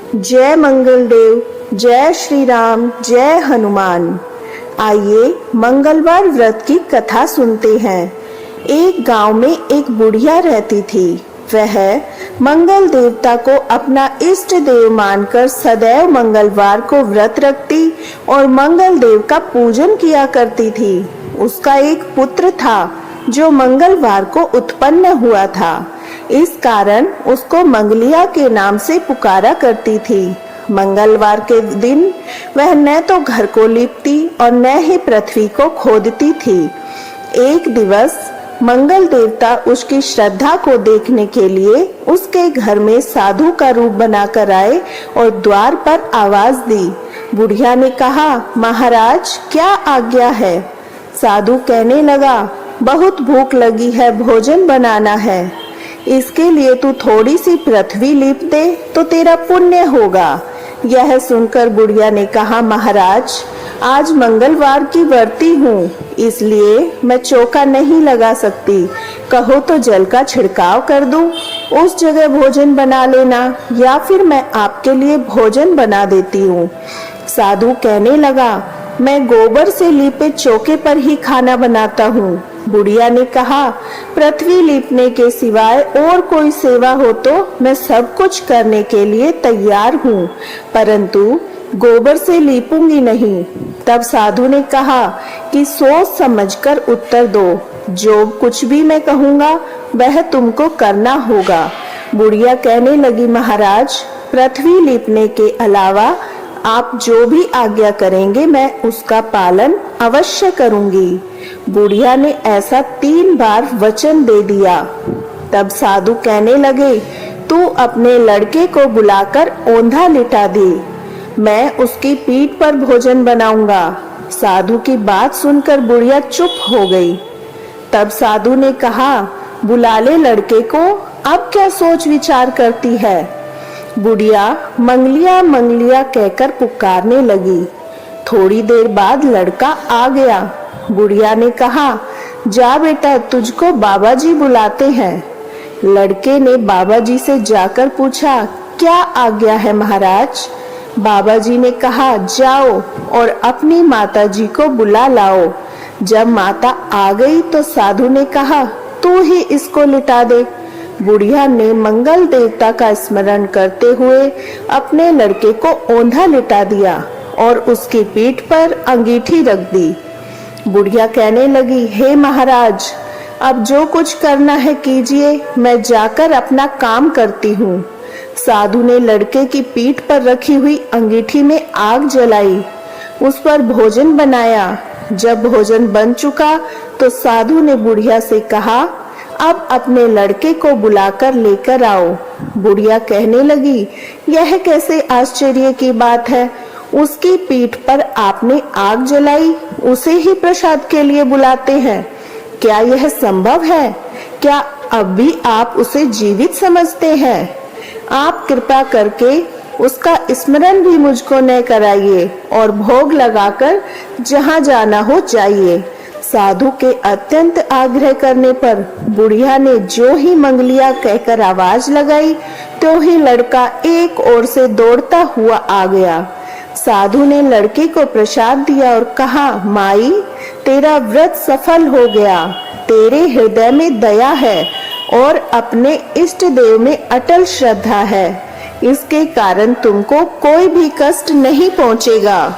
जय मंगल देव, जय श्री राम, जय हनुमान। आइए मंगलवार व्रत की कथा सुनते हैं। एक गांव में एक बुढ़िया रहती थी। वह मंगल देवता को अपना इष्ट देव मानकर सदैव मंगलवार को व्रत रखती और मंगल देव का पूजन किया करती थी। उसका एक पुत्र था जो मंगलवार को उत्पन्न हुआ था। इस कारण उसको मंगलिया के नाम से पुकारा करती थी। मंगलवार के दिन वह न तो घर को लीपती और न ही पृथ्वी को खोदती थी। एक दिवस मंगल देवता उसकी श्रद्धा को देखने के लिए उसके घर में साधु का रूप बनाकर आए और द्वार पर आवाज दी। बुढ़िया ने कहा, महाराज क्या आज्ञा है? साधु कहने लगा, बहुत भूख लगी है, भोजन बनाना है। इसके लिए तू थोड़ी सी पृथ्वी लीप दे तो तेरा पुण्य होगा। यह सुनकर बुढ़िया ने कहा, महाराज आज मंगलवार की व्रती हूँ, इसलिए मैं चौका नहीं लगा सकती। कहो तो जल का छिड़काव कर दूं, उस जगह भोजन बना लेना, या फिर मैं आपके लिए भोजन बना देती हूँ। साधु कहने लगा, मैं गोबर से लीपे चौके पर ही खाना बनाता हूँ। बुढ़िया ने कहा, पृथ्वी लीपने के सिवाय और कोई सेवा हो तो मैं सब कुछ करने के लिए तैयार हूँ, परंतु गोबर से लीपूंगी नहीं। तब साधु ने कहा कि सोच समझकर उत्तर दो, जो कुछ भी मैं कहूँगा वह तुमको करना होगा। बुढ़िया कहने लगी, महाराज पृथ्वी लीपने के अलावा आप जो भी आज्ञा करेंगे मैं उसका पालन अवश्य करूंगी। बुढ़िया ने ऐसा 3 बार वचन दे दिया। तब साधु कहने लगे, तू अपने लड़के को बुलाकर औंधा लिटा दे, मैं उसकी पीठ पर भोजन बनाऊंगा। साधु की बात सुनकर बुढ़िया चुप हो गई। तब साधु ने कहा, बुला ले लड़के को, अब क्या सोच विचार करती है? बुढ़िया मंगलिया मंगलिया कहकर पुकारने लगी। थोड़ी देर बाद लड़का आ गया। बुढ़िया ने कहा, जा बेटा, तुझको बाबा जी बुलाते हैं। लड़के ने बाबा जी से जाकर पूछा, क्या आज्ञा है महाराज? बाबा जी ने कहा, जाओ और अपनी माता जी को बुला लाओ। जब माता आ गई तो साधु ने कहा, तू ही इसको लिटा दे। बुढ़िया ने मंगल देवता का स्मरण करते हुए अपने लड़के को औंधा लिटा दिया और उसकी पीठ पर अंगीठी रख दी। बुढ़िया कहने लगी, हे महाराज अब जो कुछ करना है कीजिए, मैं जाकर अपना काम करती हूँ। साधु ने लड़के की पीठ पर रखी हुई अंगीठी में आग जलाई, उस पर भोजन बनाया। जब भोजन बन चुका तो साधु ने बुढ़िया से कहा, अब अपने लड़के को बुलाकर लेकर आओ। बुढ़िया कहने लगी, यह कैसे आश्चर्य की बात है? उसकी पीठ पर आपने आग जलाई, उसे ही प्रसाद के लिए बुलाते हैं। क्या यह संभव है? क्या अब भी आप उसे जीवित समझते हैं? आप कृपा करके उसका स्मरण भी मुझको न कराइए और भोग लगाकर जहाँ जाना हो जाइए। साधु के अत्यंत आग्रह करने पर बुढ़िया ने जो ही मंगलिया कहकर आवाज लगाई तो ही लड़का एक ओर से दौड़ता हुआ आ गया। साधु ने लड़के को प्रसाद दिया और कहा, माई तेरा व्रत सफल हो गया, तेरे हृदय में दया है और अपने इष्ट देव में अटल श्रद्धा है, इसके कारण तुमको कोई भी कष्ट नहीं पहुंचेगा।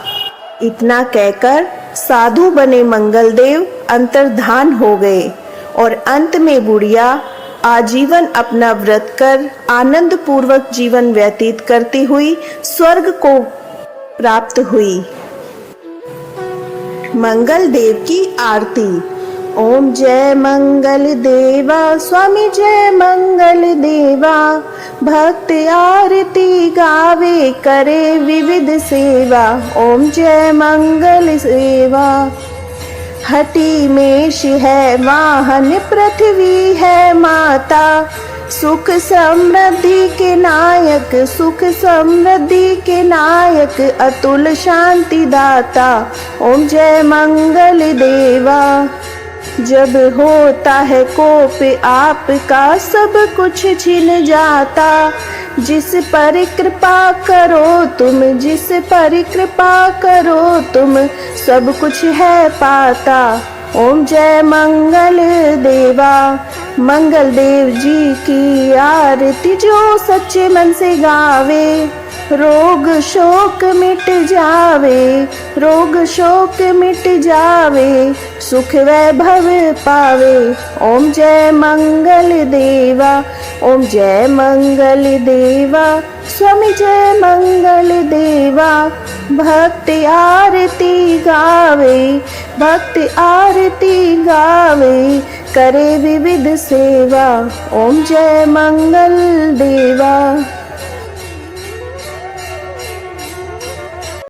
इतना कहकर साधु बने मंगल देव अंतर्धान हो गए और अंत में बुढ़िया आजीवन अपना व्रत कर आनंद पूर्वक जीवन व्यतीत करती हुई स्वर्ग को प्राप्त हुई। मंगल देव की आरती। ओम जय मंगल देवा, स्वामी जय मंगल देवा, भक्त आरती गावे करे विविध सेवा। ओम जय मंगल सेवा। हटी मेष है वाहन, पृथ्वी है माता, सुख समृद्धि के नायक, सुख समृद्धि के नायक, अतुल शांति दाता। ओम जय मंगल देवा। जब होता है कोप आपका सब कुछ छिन जाता। जिस पर कृपा करो तुम, जिस पर कृपा करो तुम, सब कुछ है पाता। ओम जय मंगल देवा, मंगल देव जी की आरती जो सच्चे मन से गावे, रोग शोक मिट जावे, रोग शोक मिट जावे, सुख वैभव पावे। ओम जय मंगल देवा, ओम जय मंगल देवा, स्वामी जय मंगल देवा। भक्त आरती गावे, भक्त आरती गावे, करे विविध सेवा। ओम जय मंगल देवा।